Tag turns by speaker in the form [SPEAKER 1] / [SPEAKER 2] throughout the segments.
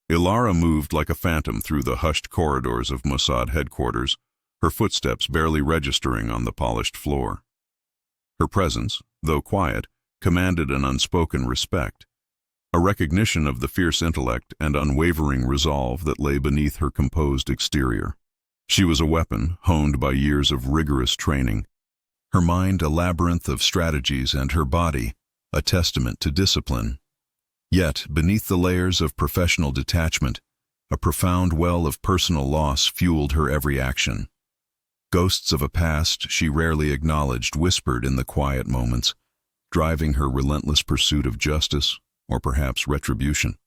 [SPEAKER 1] Ilara moved like a phantom through the hushed corridors of Mossad headquarters, her footsteps barely registering on the polished floor. Her presence, though quiet, commanded an unspoken respect, a recognition of the fierce intellect and unwavering resolve that lay beneath her composed exterior. She was a weapon, honed by years of rigorous training, her mind a labyrinth of strategies and her body a testament to discipline. Yet, beneath the layers of professional detachment, a profound well of personal loss fueled her every action. Ghosts of a past she rarely acknowledged whispered in the quiet moments, driving her relentless pursuit of justice, or perhaps retribution.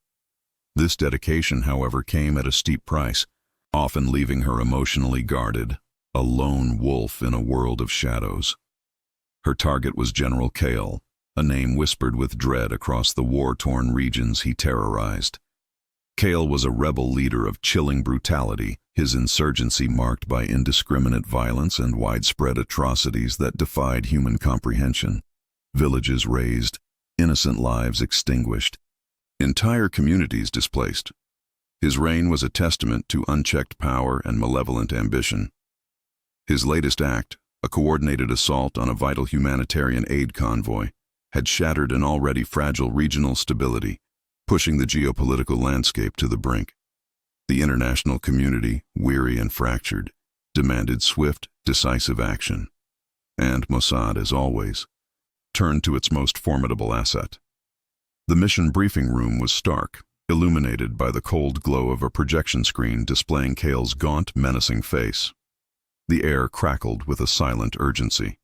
[SPEAKER 1] This dedication, however, came at a steep price, often leaving her emotionally guarded, a lone wolf in a world of shadows. Her target was General Kale, a name whispered with dread across the war-torn regions he terrorized. Kale was a rebel leader of chilling brutality, his insurgency marked by indiscriminate violence and widespread atrocities that defied human comprehension. Villages razed, innocent lives extinguished, entire communities displaced. His reign was a testament to unchecked power and malevolent ambition. His latest act, a coordinated assault on a vital humanitarian aid convoy, had shattered an already fragile regional stability, pushing the geopolitical landscape to the brink. The international community, weary and fractured, demanded swift, decisive action. And Mossad, as always, turned to its most formidable asset. The mission briefing room was stark, illuminated by the cold glow of a projection screen displaying Kale's gaunt, menacing face. The air crackled with a silent urgency.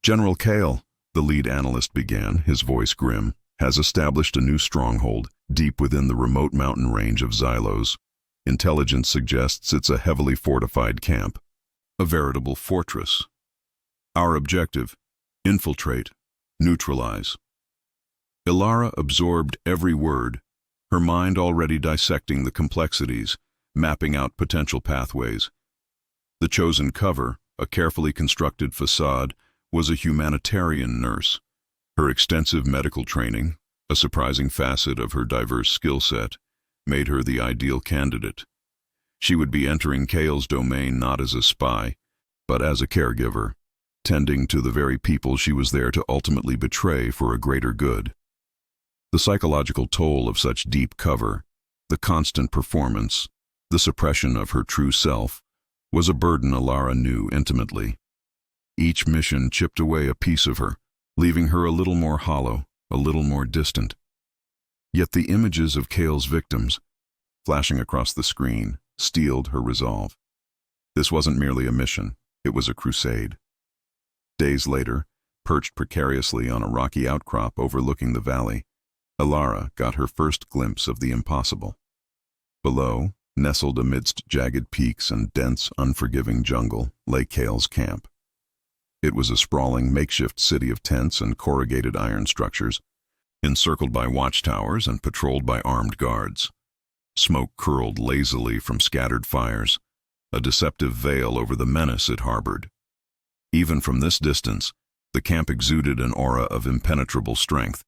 [SPEAKER 1] "General Kale," the lead analyst began, his voice grim, "has established a new stronghold deep within the remote mountain range of Xylos. Intelligence suggests it's a heavily fortified camp, a veritable fortress. Our objective: infiltrate, neutralize." Ilara absorbed every word, her mind already dissecting the complexities, mapping out potential pathways. The chosen cover, a carefully constructed facade, was a humanitarian nurse. Her extensive medical training, a surprising facet of her diverse skill set, made her the ideal candidate. She would be entering Kale's domain not as a spy, but as a caregiver, tending to the very people she was there to ultimately betray for a greater good. The psychological toll of such deep cover, the constant performance, the suppression of her true self, was a burden Ilara knew intimately. Each mission chipped away a piece of her, leaving her a little more hollow, a little more distant. Yet the images of Kale's victims, flashing across the screen, steeled her resolve. This wasn't merely a mission, it was a crusade. Days later, perched precariously on a rocky outcrop overlooking the valley, Ilara got her first glimpse of the impossible. Below, nestled amidst jagged peaks and dense, unforgiving jungle, lay Kale's camp. It was a sprawling makeshift city of tents and corrugated iron structures, encircled by watchtowers and patrolled by armed guards. Smoke curled lazily from scattered fires, a deceptive veil over the menace it harbored. Even from this distance, the camp exuded an aura of impenetrable strength,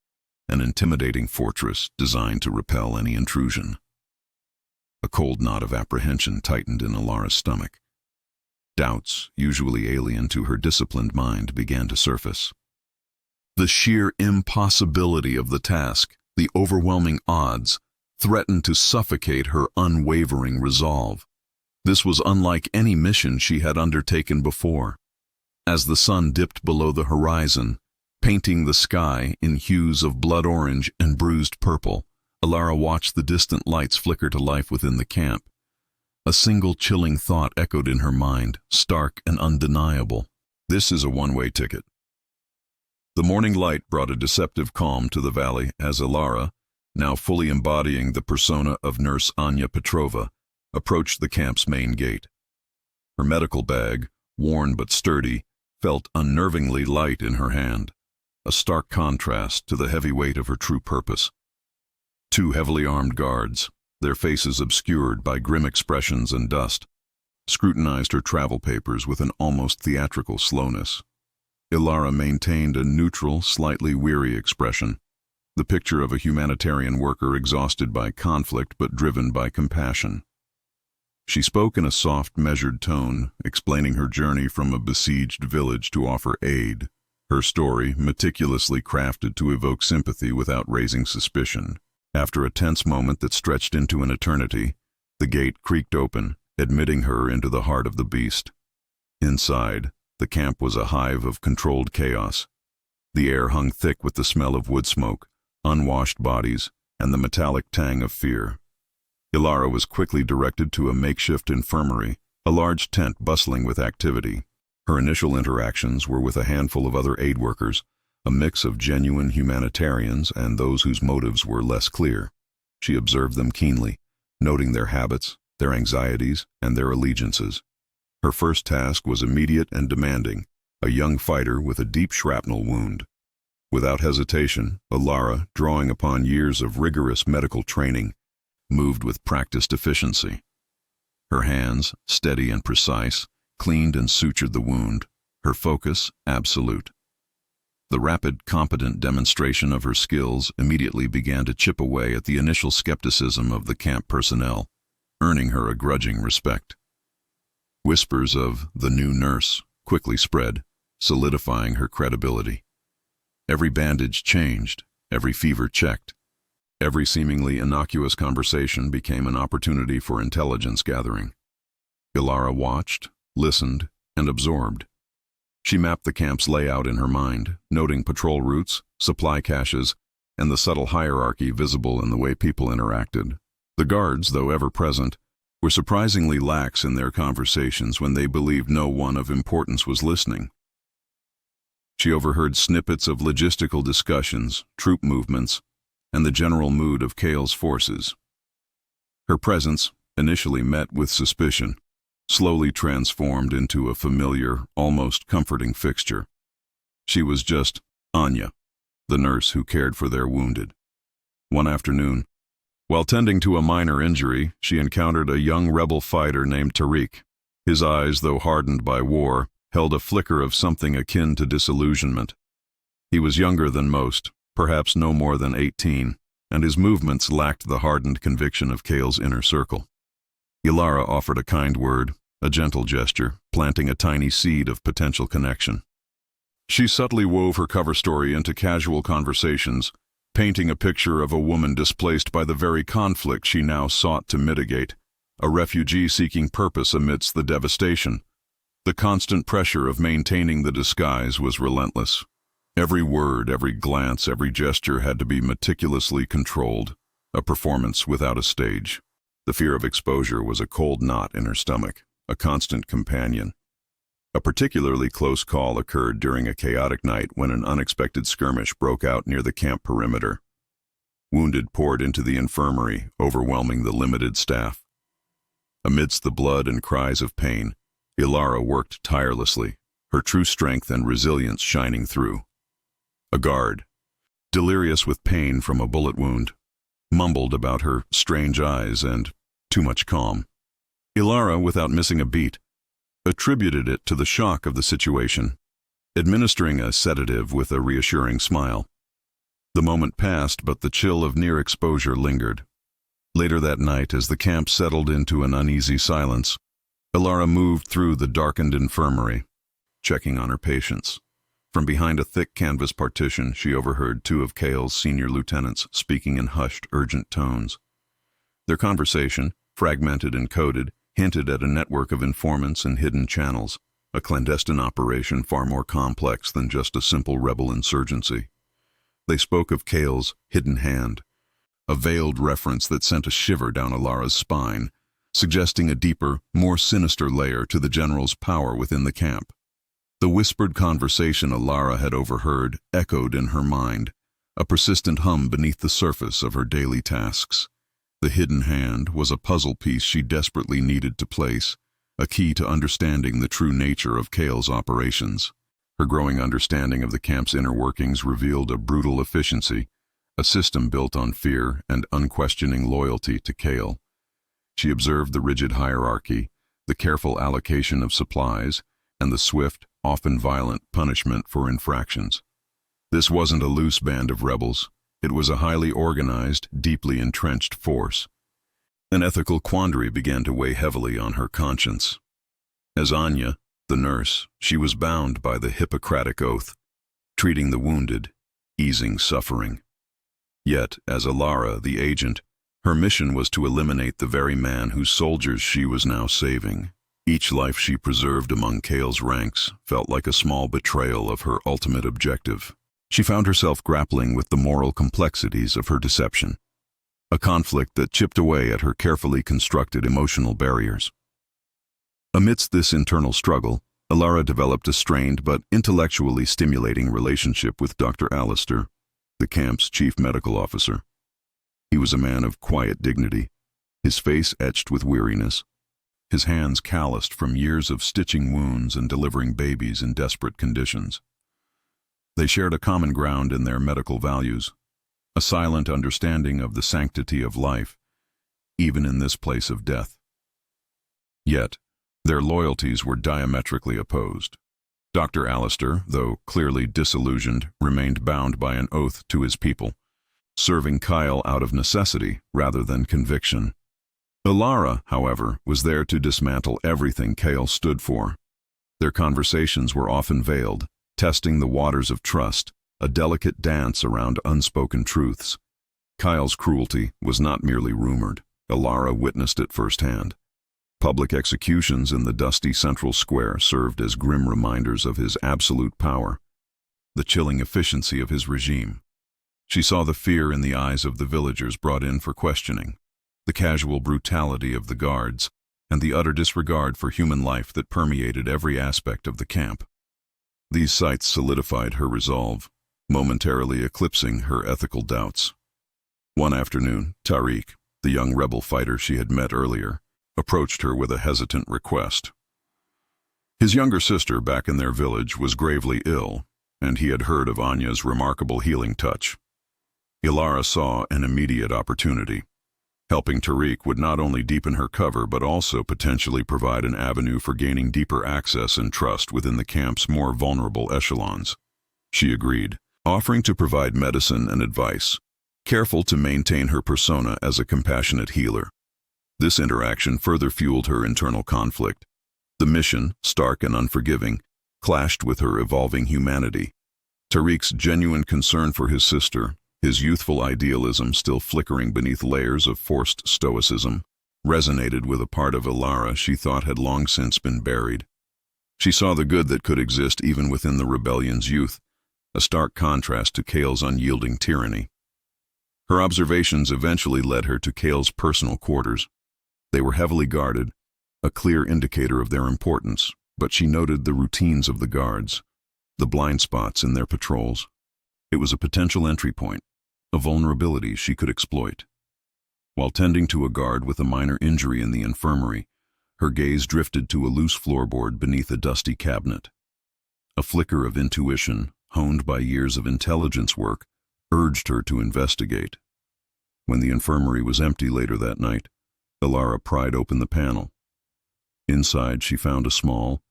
[SPEAKER 1] an intimidating fortress designed to repel any intrusion. A cold knot of apprehension tightened in Ilara's stomach. Doubts, usually alien to her disciplined mind, began to surface. The sheer impossibility of the task, the overwhelming odds, threatened to suffocate her unwavering resolve. This was unlike any mission she had undertaken before. As the sun dipped below the horizon, painting the sky in hues of blood orange and bruised purple, Ilara watched the distant lights flicker to life within the camp. A single chilling thought echoed in her mind, stark and undeniable. This is a one-way ticket. The morning light brought a deceptive calm to the valley as Ilara, now fully embodying the persona of Nurse Anya Petrova, approached the camp's main gate. Her medical bag, worn but sturdy, felt unnervingly light in her hand, a stark contrast to the heavy weight of her true purpose. Two heavily armed guards, their faces obscured by grim expressions and dust, scrutinized her travel papers with an almost theatrical slowness. Ilara maintained a neutral, slightly weary expression, the picture of a humanitarian worker exhausted by conflict but driven by compassion. She spoke in a soft, measured tone, explaining her journey from a besieged village to offer aid, her story meticulously crafted to evoke sympathy without raising suspicion. After a tense moment that stretched into an eternity, the gate creaked open, admitting her into the heart of the beast. Inside, the camp was a hive of controlled chaos. The air hung thick with the smell of wood smoke, unwashed bodies, and the metallic tang of fear. Ilara was quickly directed to a makeshift infirmary, a large tent bustling with activity. Her initial interactions were with a handful of other aid workers, a mix of genuine humanitarians and those whose motives were less clear. She observed them keenly, noting their habits, their anxieties, and their allegiances. Her first task was immediate and demanding, a young fighter with a deep shrapnel wound. Without hesitation, Ilara, drawing upon years of rigorous medical training, moved with practiced efficiency. Her hands, steady and precise, cleaned and sutured the wound, her focus absolute. The rapid, competent demonstration of her skills immediately began to chip away at the initial skepticism of the camp personnel, earning her a grudging respect. Whispers of the new nurse quickly spread, solidifying her credibility. Every bandage changed, every fever checked. Every seemingly innocuous conversation became an opportunity for intelligence gathering. Ilara watched, listened, and absorbed. She mapped the camp's layout in her mind, noting patrol routes, supply caches, and the subtle hierarchy visible in the way people interacted. The guards, though ever present, were surprisingly lax in their conversations when they believed no one of importance was listening. She overheard snippets of logistical discussions, troop movements, and the general mood of Kale's forces. Her presence, initially met with suspicion, slowly transformed into a familiar, almost comforting fixture. She was just Anya, the nurse who cared for their wounded. One afternoon, while tending to a minor injury, she encountered a young rebel fighter named Tariq. His eyes, though hardened by war, held a flicker of something akin to disillusionment. He was younger than most, perhaps no more than 18, and his movements lacked the hardened conviction of Kale's inner circle. Ilara offered a kind word, a gentle gesture, planting a tiny seed of potential connection. She subtly wove her cover story into casual conversations, painting a picture of a woman displaced by the very conflict she now sought to mitigate, a refugee seeking purpose amidst the devastation. The constant pressure of maintaining the disguise was relentless. Every word, every glance, every gesture had to be meticulously controlled, a performance without a stage. The fear of exposure was a cold knot in her stomach, a constant companion. A particularly close call occurred during a chaotic night when an unexpected skirmish broke out near the camp perimeter. Wounded poured into the infirmary, overwhelming the limited staff. Amidst the blood and cries of pain, Ilara worked tirelessly, her true strength and resilience shining through. A guard, delirious with pain from a bullet wound, mumbled about her strange eyes and too much calm. Ilara, without missing a beat, attributed it to the shock of the situation, administering a sedative with a reassuring smile. The moment passed, but the chill of near exposure lingered. Later that night, as the camp settled into an uneasy silence, Ilara moved through the darkened infirmary, checking on her patients. From behind a thick canvas partition, she overheard two of Kale's senior lieutenants speaking in hushed, urgent tones. Their conversation, fragmented and coded, hinted at a network of informants and hidden channels, a clandestine operation far more complex than just a simple rebel insurgency. They spoke of Kale's hidden hand, a veiled reference that sent a shiver down Ilara's spine, suggesting a deeper, more sinister layer to the general's power within the camp. The whispered conversation Ilara had overheard echoed in her mind, a persistent hum beneath the surface of her daily tasks. The hidden hand was a puzzle piece she desperately needed to place, a key to understanding the true nature of Kale's operations. Her growing understanding of the camp's inner workings revealed a brutal efficiency, a system built on fear and unquestioning loyalty to Kale. She observed the rigid hierarchy, the careful allocation of supplies, and the swift, often violent punishment for infractions. This wasn't a loose band of rebels. It was a highly organized, deeply entrenched force. An ethical quandary began to weigh heavily on her conscience. As Anya, the nurse, she was bound by the Hippocratic oath, treating the wounded, easing suffering. Yet, as Alara, the agent, her mission was to eliminate the very man whose soldiers she was now saving. Each life she preserved among Kale's ranks felt like a small betrayal of her ultimate objective. She found herself grappling with the moral complexities of her deception, a conflict that chipped away at her carefully constructed emotional barriers. Amidst this internal struggle, Alara developed a strained but intellectually stimulating relationship with Dr. Alistair, the camp's chief medical officer. He was a man of quiet dignity, his face etched with weariness, his hands calloused from years of stitching wounds and delivering babies in desperate conditions. They shared a common ground in their medical values, a silent understanding of the sanctity of life, even in this place of death. Yet, their loyalties were diametrically opposed. Dr. Alistair, though clearly disillusioned, remained bound by an oath to his people, serving Kyle out of necessity rather than conviction. Alara, however, was there to dismantle everything Kale stood for. Their conversations were often veiled, testing the waters of trust, a delicate dance around unspoken truths. Kyle's cruelty was not merely rumored. Alara witnessed it firsthand. Public executions in the dusty central square served as grim reminders of his absolute power, the chilling efficiency of his regime. She saw the fear in the eyes of the villagers brought in for questioning, the casual brutality of the guards, and the utter disregard for human life that permeated every aspect of the camp. These sights solidified her resolve, momentarily eclipsing her ethical doubts. One afternoon, Tariq, the young rebel fighter she had met earlier, approached her with a hesitant request. His younger sister back in their village was gravely ill, and he had heard of Anya's remarkable healing touch. Alara saw an immediate opportunity. Helping Tariq would not only deepen her cover but also potentially provide an avenue for gaining deeper access and trust within the camp's more vulnerable echelons. She agreed, offering to provide medicine and advice, careful to maintain her persona as a compassionate healer. This interaction further fueled her internal conflict. The mission, stark and unforgiving, clashed with her evolving humanity. Tariq's genuine concern for his sister, his youthful idealism still flickering beneath layers of forced stoicism, resonated with a part of Alara she thought had long since been buried. She saw the good that could exist even within the rebellion's youth, a stark contrast to Kale's unyielding tyranny. Her observations eventually led her to Kale's personal quarters. They were heavily guarded, a clear indicator of their importance, but she noted the routines of the guards, the blind spots in their patrols. It was a potential entry point, a vulnerability she could exploit. While tending to a guard with a minor injury in the infirmary, her gaze drifted to a loose floorboard beneath a dusty cabinet. A flicker of intuition, honed by years of intelligence work, urged her to investigate. When the infirmary was empty later that night, Alara pried open the panel. Inside, she found a small,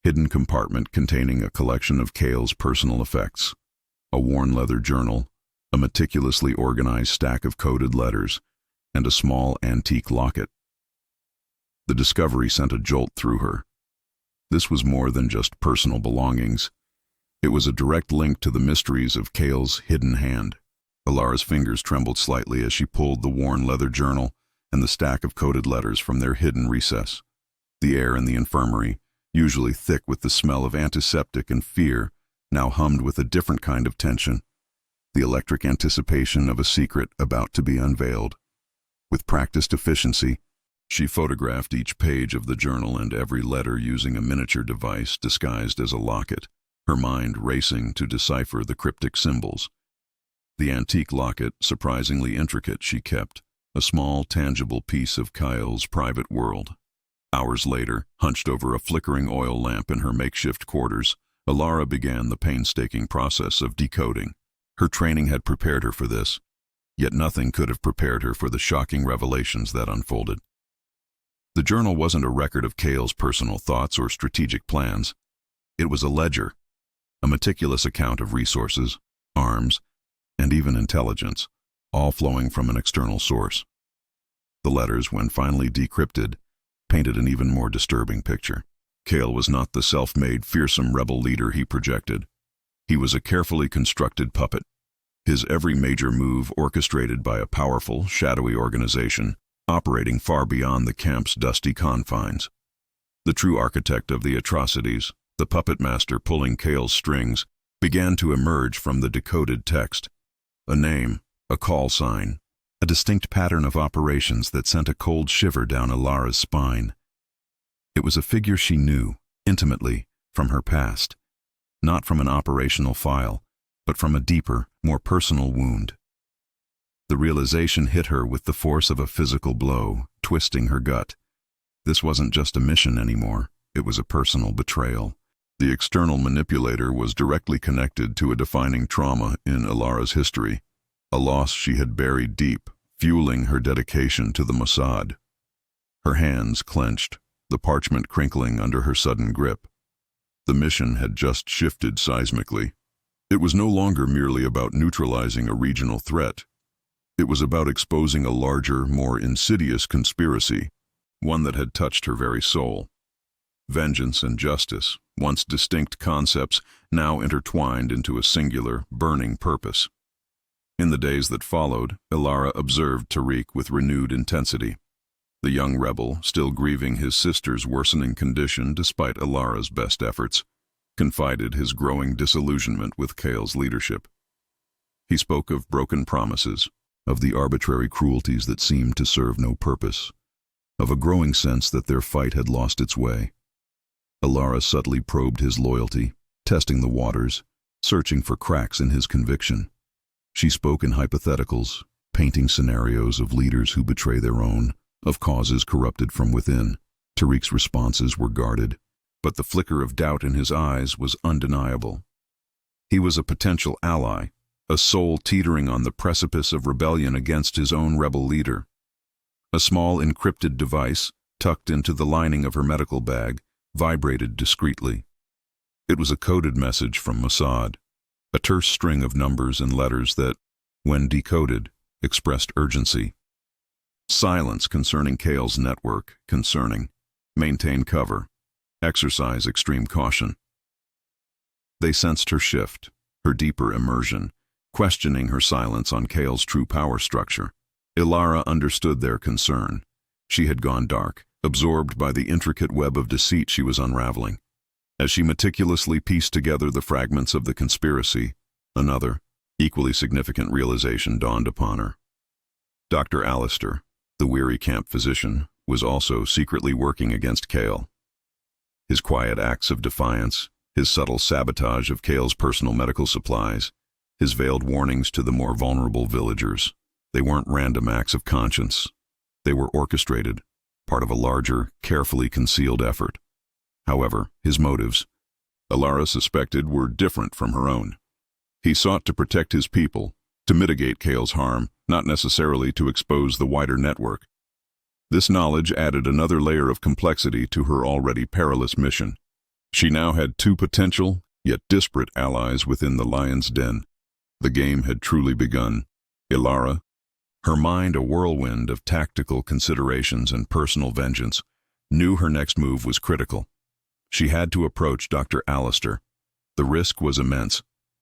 [SPEAKER 1] hidden compartment containing a collection of Kale's personal effects, a worn leather journal, a meticulously organized stack of coded letters, and a small antique locket. The discovery sent a jolt through her. This was more than just personal belongings. It was a direct link to the mysteries of Kale's hidden hand. Alara's fingers trembled slightly as she pulled the worn leather journal and the stack of coded letters from their hidden recess. The air in the infirmary, usually thick with the smell of antiseptic and fear, now hummed with a different kind of tension, the electric anticipation of a secret about to be unveiled. With practiced efficiency, she photographed each page of the journal and every letter using a miniature device disguised as a locket, her mind racing to decipher the cryptic symbols. The antique locket, surprisingly intricate, she kept, a small, tangible piece of Kyle's private world. Hours later, hunched over a flickering oil lamp in her makeshift quarters, Alara began the painstaking process of decoding. Her training had prepared her for this, yet nothing could have prepared her for the shocking revelations that unfolded. The journal wasn't a record of Kale's personal thoughts or strategic plans. It was a ledger, a meticulous account of resources, arms, and even intelligence, all flowing from an external source. The letters, when finally decrypted, painted an even more disturbing picture. Cale was not the self-made, fearsome rebel leader he projected. He was a carefully constructed puppet, his every major move orchestrated by a powerful, shadowy organization, operating far beyond the camp's dusty confines. The true architect of the atrocities, the puppet master pulling Cale's strings, began to emerge from the decoded text. A name, a call sign, a distinct pattern of operations that sent a cold shiver down Ilara's spine. It was a figure she knew, intimately, from her past, not from an operational file, but from a deeper, more personal wound. The realization hit her with the force of a physical blow, twisting her gut. This wasn't just a mission anymore, it was a personal betrayal. The external manipulator was directly connected to a defining trauma in Ilara's history, a loss she had buried deep, fueling her dedication to the Mossad. Her hands clenched, the parchment crinkling under her sudden grip. The mission had just shifted seismically. It was no longer merely about neutralizing a regional threat. It was about exposing a larger, more insidious conspiracy, one that had touched her very soul. Vengeance and justice, once distinct concepts, now intertwined into a singular, burning purpose. In the days that followed, Ilara observed Tariq with renewed intensity. The young rebel, still grieving his sister's worsening condition despite Ilara's best efforts, confided his growing disillusionment with Cale's leadership. He spoke of broken promises, of the arbitrary cruelties that seemed to serve no purpose, of a growing sense that their fight had lost its way. Ilara subtly probed his loyalty, testing the waters, searching for cracks in his conviction. She spoke in hypotheticals, painting scenarios of leaders who betray their own, of causes corrupted from within. Tariq's responses were guarded, but the flicker of doubt in his eyes was undeniable. He was a potential ally, a soul teetering on the precipice of rebellion against his own rebel leader. A small encrypted device, tucked into the lining of her medical bag, vibrated discreetly. It was a coded message from Mossad, a terse string of numbers and letters that, when decoded, expressed urgency. Silence concerning Cale's network, concerning. Maintain cover. Exercise extreme caution. They sensed her shift, her deeper immersion, questioning her silence on Cale's true power structure. Ilara understood their concern. She had gone dark, absorbed by the intricate web of deceit she was unraveling. As she meticulously pieced together the fragments of the conspiracy, another, equally significant realization dawned upon her. Dr. Alistair, the weary camp physician, was also secretly working against Cale. His quiet acts of defiance, his subtle sabotage of Cale's personal medical supplies, his veiled warnings to the more vulnerable villagers, they weren't random acts of conscience. They were orchestrated, part of a larger, carefully concealed effort. However, his motives, Ilara suspected, were different from her own. He sought to protect his people, to mitigate Cale's harm, not necessarily to expose the wider network. This knowledge added another layer of complexity to her already perilous mission. She now had two potential, yet disparate allies within the lion's den. The game had truly begun. Ilara, her mind a whirlwind of tactical considerations and personal vengeance, knew her next move was critical. She had to approach Dr. Alistair. The risk was immense.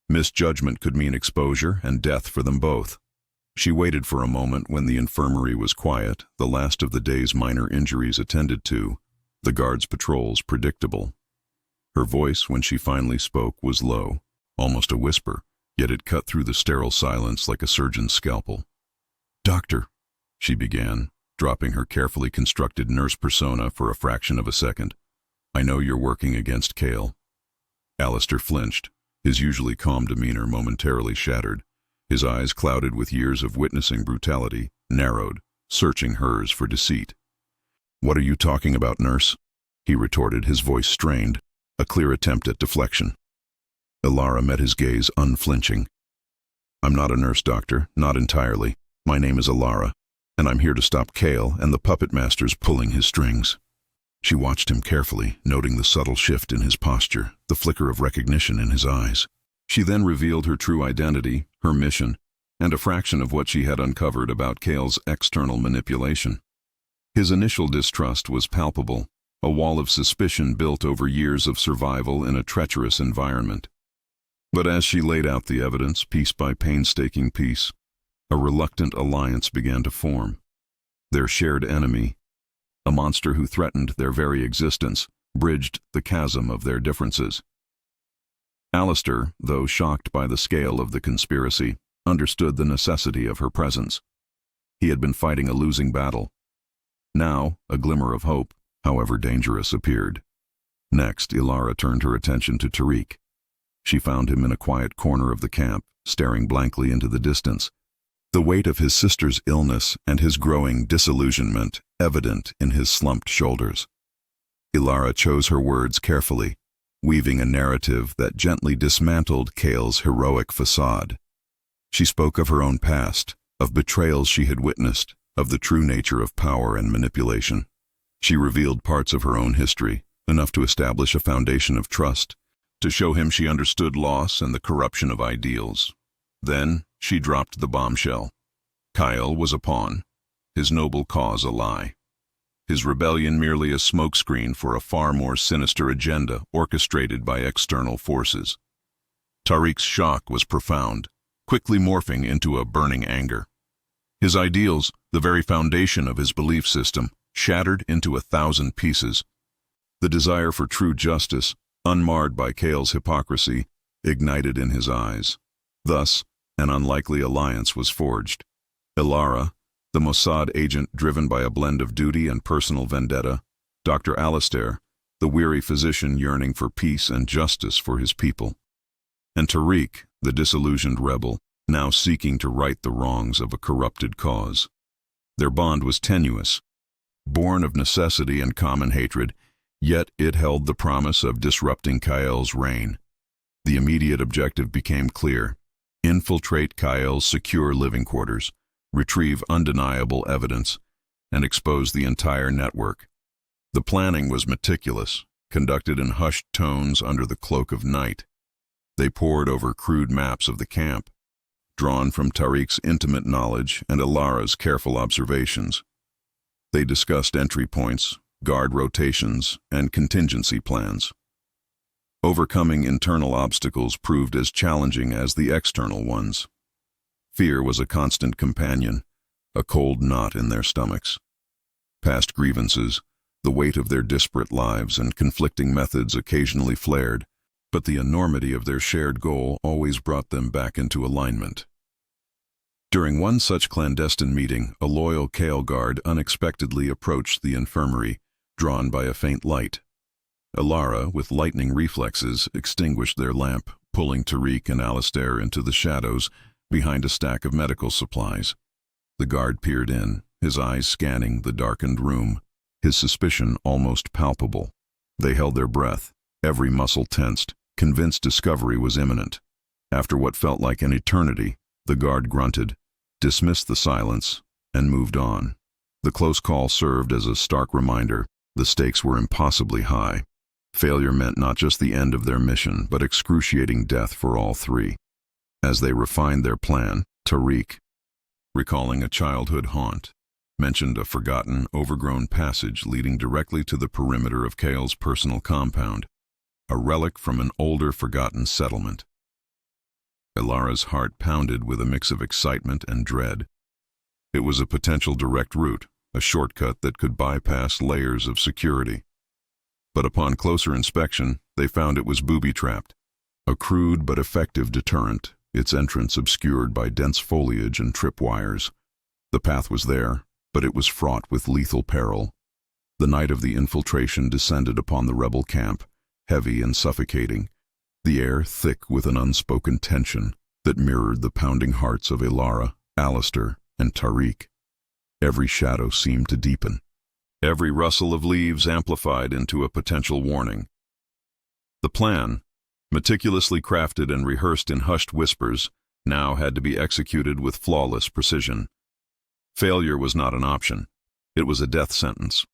[SPEAKER 1] Misjudgment could mean exposure and death for them both. She waited for a moment when the infirmary was quiet, the last of the day's minor injuries attended to, the guards' patrols predictable. Her voice, when she finally spoke, was low, almost a whisper, yet it cut through the sterile silence like a surgeon's scalpel. "Doctor," she began, dropping her carefully constructed nurse persona for a fraction of a second. "I know you're working against Cale." Alistair flinched, his usually calm demeanor momentarily shattered. His eyes, clouded with years of witnessing brutality, narrowed, searching hers for deceit. "What are you talking about, nurse?" he retorted, his voice strained, a clear attempt at deflection. Ilara met his gaze unflinching. "I'm not a nurse, doctor, not entirely. My name is Ilara, and I'm here to stop Cale and the puppet masters pulling his strings." She watched him carefully, noting the subtle shift in his posture, the flicker of recognition in his eyes. She then revealed her true identity, her mission, and a fraction of what she had uncovered about Cale's external manipulation. His initial distrust was palpable, a wall of suspicion built over years of survival in a treacherous environment. But as she laid out the evidence, piece by painstaking piece, a reluctant alliance began to form. Their shared enemy, a monster who threatened their very existence, bridged the chasm of their differences. Alistair, though shocked by the scale of the conspiracy, understood the necessity of her presence. He had been fighting a losing battle. Now, a glimmer of hope, however dangerous, appeared. Next, Ilara turned her attention to Tariq. She found him in a quiet corner of the camp, staring blankly into the distance, the weight of his sister's illness and his growing disillusionment evident in his slumped shoulders. Ilara chose her words carefully, weaving a narrative that gently dismantled Cale's heroic facade. She spoke of her own past, of betrayals she had witnessed, of the true nature of power and manipulation. She revealed parts of her own history, enough to establish a foundation of trust, to show him she understood loss and the corruption of ideals. Then she dropped the bombshell. Kyle was a pawn, his noble cause a lie. His rebellion merely a smokescreen for a far more sinister agenda orchestrated by external forces. Tariq's shock was profound, quickly morphing into a burning anger. His ideals, the very foundation of his belief system, shattered into 1,000 pieces. The desire for true justice, unmarred by Cale's hypocrisy, ignited in his eyes. Thus, an unlikely alliance was forged. Ilara, the Mossad agent driven by a blend of duty and personal vendetta, Dr. Alistair, the weary physician yearning for peace and justice for his people, and Tariq, the disillusioned rebel, now seeking to right the wrongs of a corrupted cause. Their bond was tenuous, born of necessity and common hatred, yet it held the promise of disrupting Kale's reign. The immediate objective became clear: infiltrate Kale's secure living quarters, retrieve undeniable evidence, and expose the entire network. The planning was meticulous, conducted in hushed tones under the cloak of night. They pored over crude maps of the camp, drawn from Tariq's intimate knowledge and Ilara's careful observations. They discussed entry points, guard rotations, and contingency plans. Overcoming internal obstacles proved as challenging as the external ones. Fear was a constant companion, a cold knot in their stomachs. Past grievances, the weight of their disparate lives and conflicting methods occasionally flared, but the enormity of their shared goal always brought them back into alignment. During one such clandestine meeting, a loyal Kale guard unexpectedly approached the infirmary, drawn by a faint light. Ilara, with lightning reflexes, extinguished their lamp, pulling Tariq and Alistair into the shadows behind a stack of medical supplies. The guard peered in, his eyes scanning the darkened room, his suspicion almost palpable. They held their breath, every muscle tensed, convinced discovery was imminent. After what felt like an eternity, the guard grunted, dismissed the silence, and moved on. The close call served as a stark reminder: the stakes were impossibly high. Failure meant not just the end of their mission, but excruciating death for all three. As they refined their plan, Tariq, recalling a childhood haunt, mentioned a forgotten, overgrown passage leading directly to the perimeter of Kale's personal compound, a relic from an older, forgotten settlement. Ilara's heart pounded with a mix of excitement and dread. It was a potential direct route, a shortcut that could bypass layers of security. But upon closer inspection, they found it was booby-trapped, a crude but effective deterrent, its entrance obscured by dense foliage and tripwires. The path was there, but it was fraught with lethal peril. The night of the infiltration descended upon the rebel camp, heavy and suffocating, the air thick with an unspoken tension that mirrored the pounding hearts of Ilara, Alistair, and Tariq. Every shadow seemed to deepen. Every rustle of leaves amplified into a potential warning. The plan, meticulously crafted and rehearsed in hushed whispers, now had to be executed with flawless precision. Failure was not an option. It was a death sentence.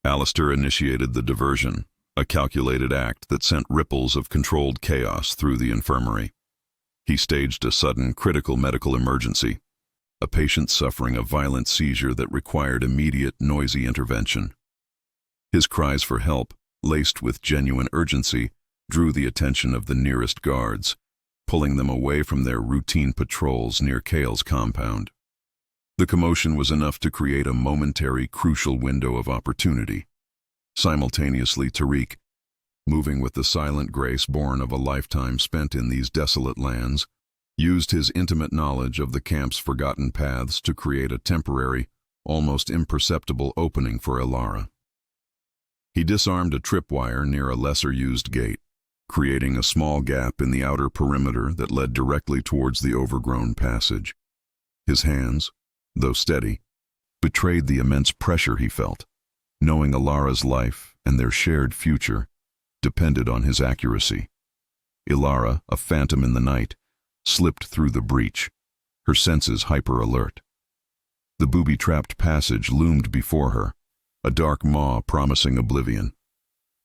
[SPEAKER 1] Alistair initiated the diversion, a calculated act that sent ripples of controlled chaos through the infirmary. He staged a sudden, critical medical emergency, a patient suffering a violent seizure that required immediate, noisy intervention. His cries for help, laced with genuine urgency, drew the attention of the nearest guards, pulling them away from their routine patrols near Cale's compound. The commotion was enough to create a momentary, crucial window of opportunity. Simultaneously, Tariq, moving with the silent grace born of a lifetime spent in these desolate lands, used his intimate knowledge of the camp's forgotten paths to create a temporary, almost imperceptible opening for Ilara. He disarmed a tripwire near a lesser-used gate, creating a small gap in the outer perimeter that led directly towards the overgrown passage. His hands, though steady, betrayed the immense pressure he felt, knowing Ilara's life and their shared future depended on his accuracy. Ilara, a phantom in the night, slipped through the breach, her senses hyper-alert. The booby-trapped passage loomed before her, a dark maw promising oblivion.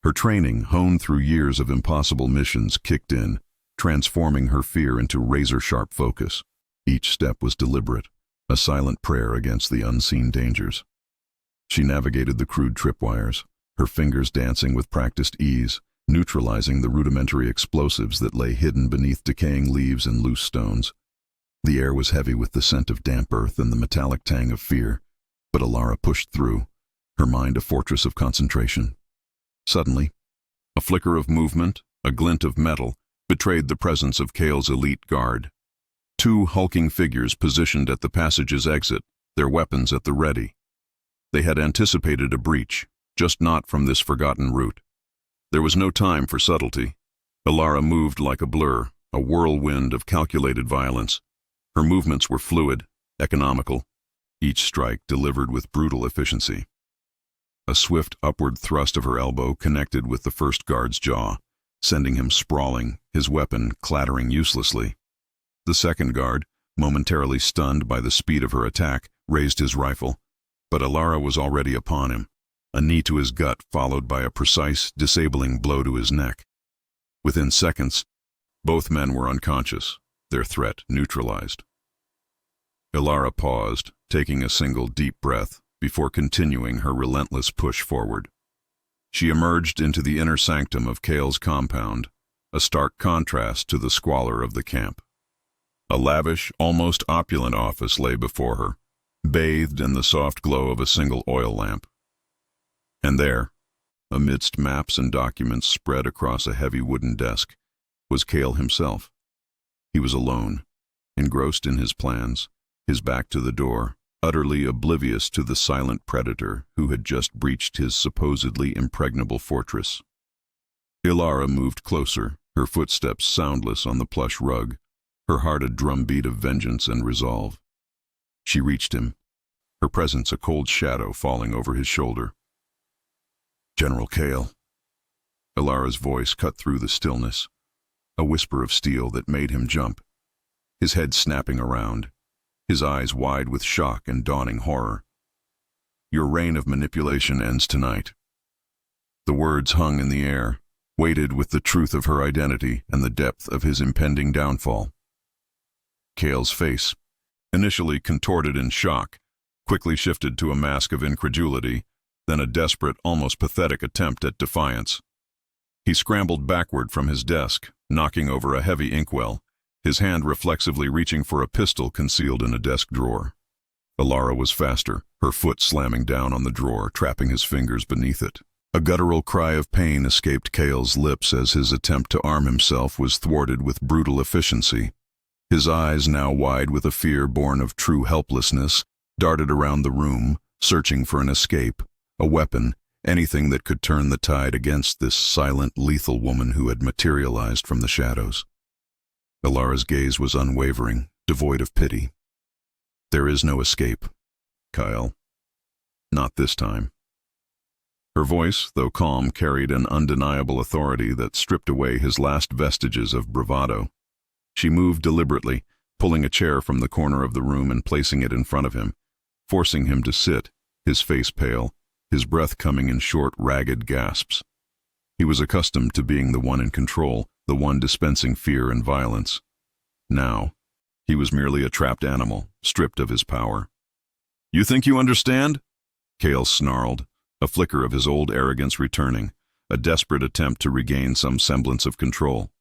[SPEAKER 1] Her training, honed through years of impossible missions, kicked in, transforming her fear into razor-sharp focus. Each step was deliberate, a silent prayer against the unseen dangers. She navigated the crude tripwires, her fingers dancing with practiced ease, neutralizing the rudimentary explosives that lay hidden beneath decaying leaves and loose stones. The air was heavy with the scent of damp earth and the metallic tang of fear, but Ilara pushed through, her mind a fortress of concentration. Suddenly, a flicker of movement, a glint of metal, betrayed the presence of Cale's elite guard. Two hulking figures positioned at the passage's exit, their weapons at the ready. They had anticipated a breach, just not from this forgotten route. There was no time for subtlety. Ilara moved like a blur, a whirlwind of calculated violence. Her movements were fluid, economical, each strike delivered with brutal efficiency. A swift upward thrust of her elbow connected with the first guard's jaw, sending him sprawling, his weapon clattering uselessly. The second guard, momentarily stunned by the speed of her attack, raised his rifle, but Ilara was already upon him, a knee to his gut followed by a precise, disabling blow to his neck. Within seconds, both men were unconscious, their threat neutralized. Ilara paused, taking a single deep breath, before continuing her relentless push forward. She emerged into the inner sanctum of Cale's compound, a stark contrast to the squalor of the camp. A lavish, almost opulent office lay before her, bathed in the soft glow of a single oil lamp. And there, amidst maps and documents spread across a heavy wooden desk, was Cale himself. He was alone, engrossed in his plans, his back to the door, utterly oblivious to the silent predator who had just breached his supposedly impregnable fortress. Ilara moved closer, her footsteps soundless on the plush rug, her heart a drumbeat of vengeance and resolve. She reached him, her presence a cold shadow falling over his shoulder. "General Cale." Ilara's voice cut through the stillness, a whisper of steel that made him jump, his head snapping around, his eyes wide with shock and dawning horror. "Your reign of manipulation ends tonight." The words hung in the air, weighted with the truth of her identity and the depth of his impending downfall. Cale's face, initially contorted in shock, quickly shifted to a mask of incredulity, then a desperate, almost pathetic attempt at defiance. He scrambled backward from his desk, knocking over a heavy inkwell, his hand reflexively reaching for a pistol concealed in a desk drawer. Ilara was faster, her foot slamming down on the drawer, trapping his fingers beneath it. A guttural cry of pain escaped Cale's lips as his attempt to arm himself was thwarted with brutal efficiency. His eyes, now wide with a fear born of true helplessness, darted around the room, searching for an escape, a weapon, anything that could turn the tide against this silent, lethal woman who had materialized from the shadows. Ilara's gaze was unwavering, devoid of pity. "There is no escape, Kyle. Not this time." Her voice, though calm, carried an undeniable authority that stripped away his last vestiges of bravado. She moved deliberately, pulling a chair from the corner of the room and placing it in front of him, forcing him to sit, his face pale, his breath coming in short, ragged gasps. He was accustomed to being the one in control, the one dispensing fear and violence. Now, he was merely a trapped animal, stripped of his power. "You think you understand?" Cale snarled, a flicker of his old arrogance returning, a desperate attempt to regain some semblance of control.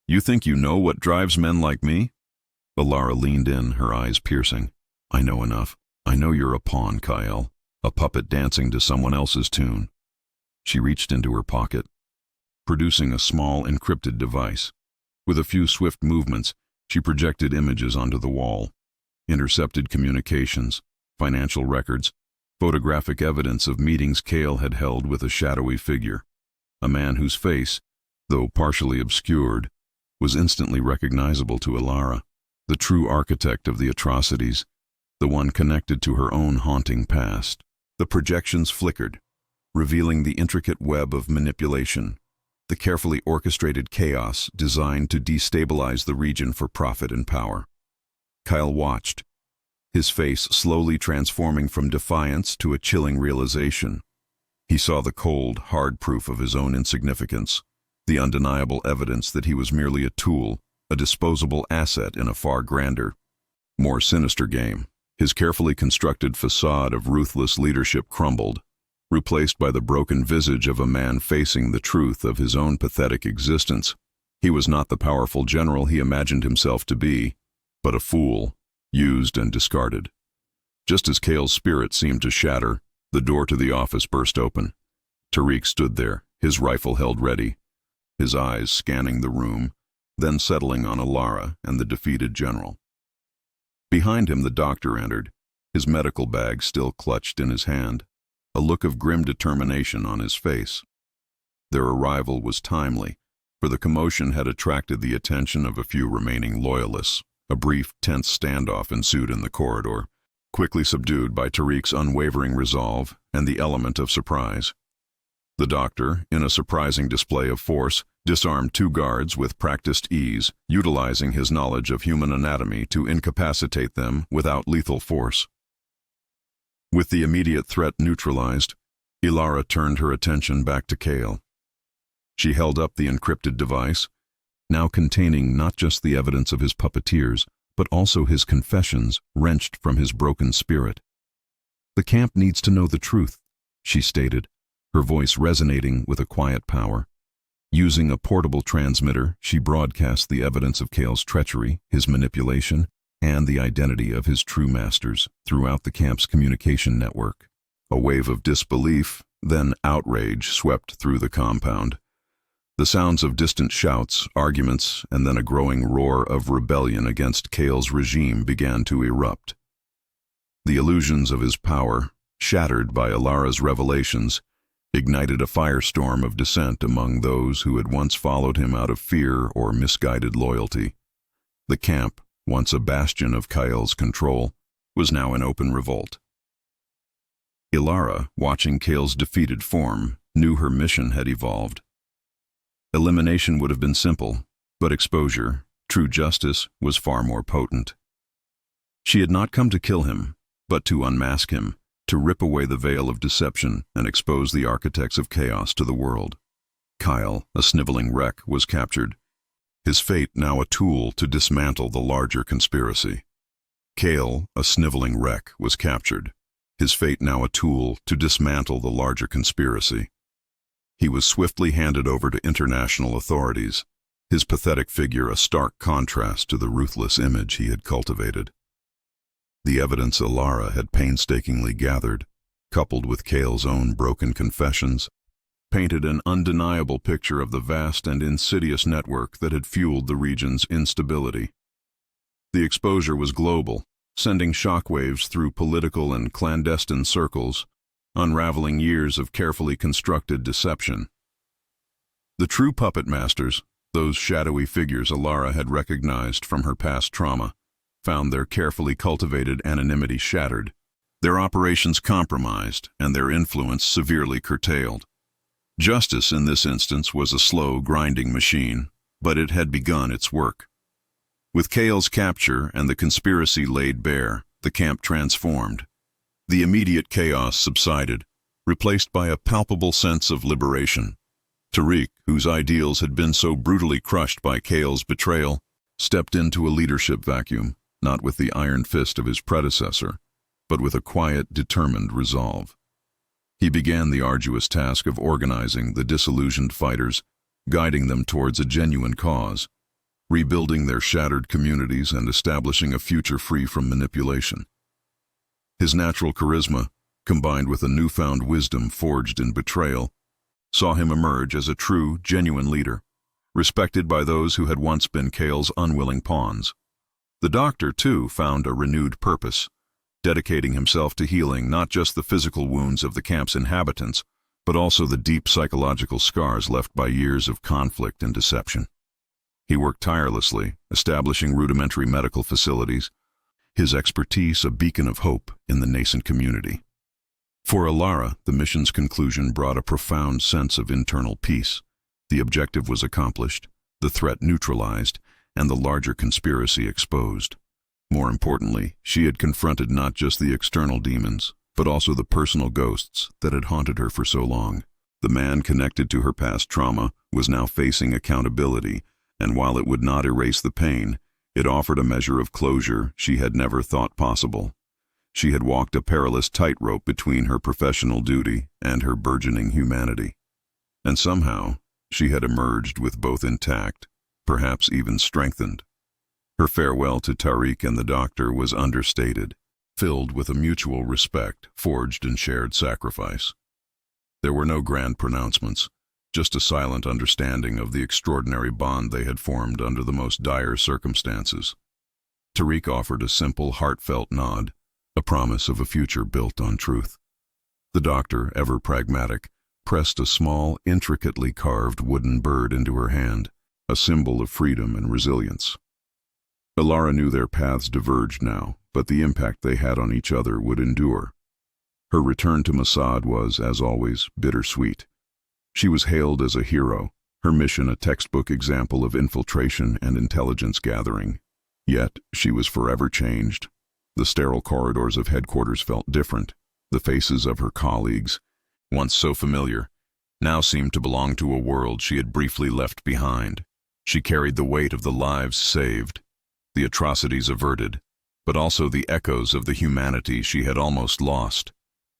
[SPEAKER 1] "You think you know what drives men like me?" Alara leaned in, her eyes piercing. "I know enough. I know you're a pawn, Kyle, a puppet dancing to someone else's tune." She reached into her pocket, producing a small encrypted device. With a few swift movements, she projected images onto the wall. Intercepted communications, financial records, photographic evidence of meetings Cale had held with a shadowy figure, a man whose face, though partially obscured, was instantly recognizable to Alara, the true architect of the atrocities, the one connected to her own haunting past. The projections flickered, revealing the intricate web of manipulation, the carefully orchestrated chaos designed to destabilize the region for profit and power. Kyle watched, his face slowly transforming from defiance to a chilling realization. He saw the cold, hard proof of his own insignificance, the undeniable evidence that he was merely a tool, a disposable asset in a far grander, more sinister game. His carefully constructed facade of ruthless leadership crumbled, replaced by the broken visage of a man facing the truth of his own pathetic existence. He was not the powerful general he imagined himself to be, but a fool, used and discarded. Just as Cale's spirit seemed to shatter, the door to the office burst open. Tariq stood there, his rifle held ready, his eyes scanning the room, then settling on Alara and the defeated general. Behind him the doctor entered, his medical bag still clutched in his hand, a look of grim determination on his face. Their arrival was timely, for the commotion had attracted the attention of a few remaining loyalists. A brief, tense standoff ensued in the corridor, quickly subdued by Tariq's unwavering resolve and the element of surprise. The doctor, in a surprising display of force, disarmed two guards with practiced ease, utilizing his knowledge of human anatomy to incapacitate them without lethal force. With the immediate threat neutralized, Alara turned her attention back to Cale. She held up the encrypted device, now containing not just the evidence of his puppeteers, but also his confessions wrenched from his broken spirit. "The camp needs to know the truth," she stated, her voice resonating with a quiet power. Using a portable transmitter, she broadcast the evidence of Cale's treachery, his manipulation, and the identity of his true masters throughout the camp's communication network. A wave of disbelief, then outrage, swept through the compound. The sounds of distant shouts, arguments, and then a growing roar of rebellion against Cale's regime began to erupt. The illusions of his power, shattered by Alara's revelations, ignited a firestorm of dissent among those who had once followed him out of fear or misguided loyalty. The camp, once a bastion of Cale's control, was now in open revolt. Alara, watching Cale's defeated form, knew her mission had evolved. Elimination would have been simple, but exposure, true justice, was far more potent. She had not come to kill him, but to unmask him, to rip away the veil of deception and expose the architects of chaos to the world. Kyle, a sniveling wreck, was captured, his fate now a tool to dismantle the larger conspiracy. Cale, a sniveling wreck, was captured, his fate now a tool to dismantle the larger conspiracy. He was swiftly handed over to international authorities, his pathetic figure a stark contrast to the ruthless image he had cultivated. The evidence Alara had painstakingly gathered, coupled with Cale's own broken confessions, painted an undeniable picture of the vast and insidious network that had fueled the region's instability. The exposure was global, sending shockwaves through political and clandestine circles, unraveling years of carefully constructed deception. The true puppet masters, those shadowy figures Alara had recognized from her past trauma, found their carefully cultivated anonymity shattered, their operations compromised, and their influence severely curtailed. Justice in this instance was a slow, grinding machine, but it had begun its work. With Cale's capture and the conspiracy laid bare, the camp transformed. The immediate chaos subsided, replaced by a palpable sense of liberation. Tariq, whose ideals had been so brutally crushed by Kale's betrayal, stepped into a leadership vacuum, not with the iron fist of his predecessor, but with a quiet, determined resolve. He began the arduous task of organizing the disillusioned fighters, guiding them towards a genuine cause, rebuilding their shattered communities and establishing a future free from manipulation. His natural charisma, combined with a newfound wisdom forged in betrayal, saw him emerge as a true, genuine leader, respected by those who had once been Kale's unwilling pawns. The doctor, too, found a renewed purpose, dedicating himself to healing not just the physical wounds of the camp's inhabitants, but also the deep psychological scars left by years of conflict and deception. He worked tirelessly, establishing rudimentary medical facilities, his expertise a beacon of hope in the nascent community. For Alara, the mission's conclusion brought a profound sense of internal peace. The objective was accomplished, the threat neutralized, and the larger conspiracy exposed. More importantly, she had confronted not just the external demons, but also the personal ghosts that had haunted her for so long. The man connected to her past trauma was now facing accountability, and while it would not erase the pain, it offered a measure of closure she had never thought possible. She had walked a perilous tightrope between her professional duty and her burgeoning humanity. And somehow, she had emerged with both intact, perhaps even strengthened. Her farewell to Tariq and the doctor was understated, filled with a mutual respect forged in shared sacrifice. There were no grand pronouncements, just a silent understanding of the extraordinary bond they had formed under the most dire circumstances. Tariq offered a simple, heartfelt nod, a promise of a future built on truth. The doctor, ever pragmatic, pressed a small, intricately carved wooden bird into her hand, a symbol of freedom and resilience. Alara knew their paths diverged now, but the impact they had on each other would endure. Her return to Mossad was, as always, bittersweet. She was hailed as a hero, her mission a textbook example of infiltration and intelligence gathering. Yet, she was forever changed. The sterile corridors of headquarters felt different. The faces of her colleagues, once so familiar, now seemed to belong to a world she had briefly left behind. She carried the weight of the lives saved, the atrocities averted, but also the echoes of the humanity she had almost lost,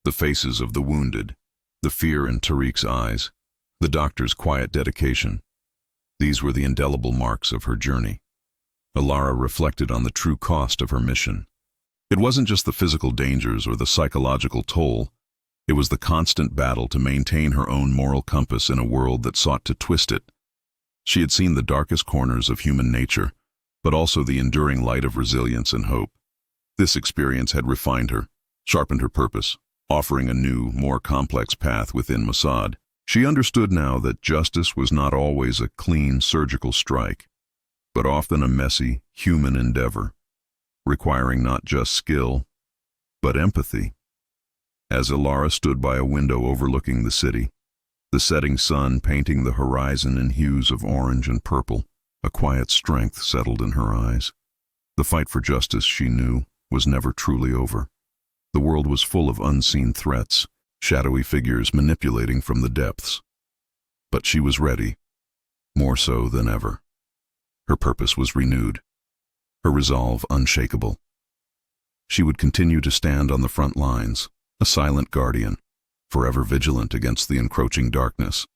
[SPEAKER 1] the faces of the wounded, the fear in Tariq's eyes, the doctor's quiet dedication. These were the indelible marks of her journey. Alara reflected on the true cost of her mission. It wasn't just the physical dangers or the psychological toll. It was the constant battle to maintain her own moral compass in a world that sought to twist it. She had seen the darkest corners of human nature, but also the enduring light of resilience and hope. This experience had refined her, sharpened her purpose, offering a new, more complex path within Mossad. She understood now that justice was not always a clean, surgical strike, but often a messy, human endeavor, requiring not just skill, but empathy. As Alara stood by a window overlooking the city, the setting sun painting the horizon in hues of orange and purple, a quiet strength settled in her eyes. The fight for justice, she knew, was never truly over. The world was full of unseen threats, shadowy figures manipulating from the depths. But she was ready, more so than ever. Her purpose was renewed, her resolve unshakable. She would continue to stand on the front lines, a silent guardian, forever vigilant against the encroaching darkness.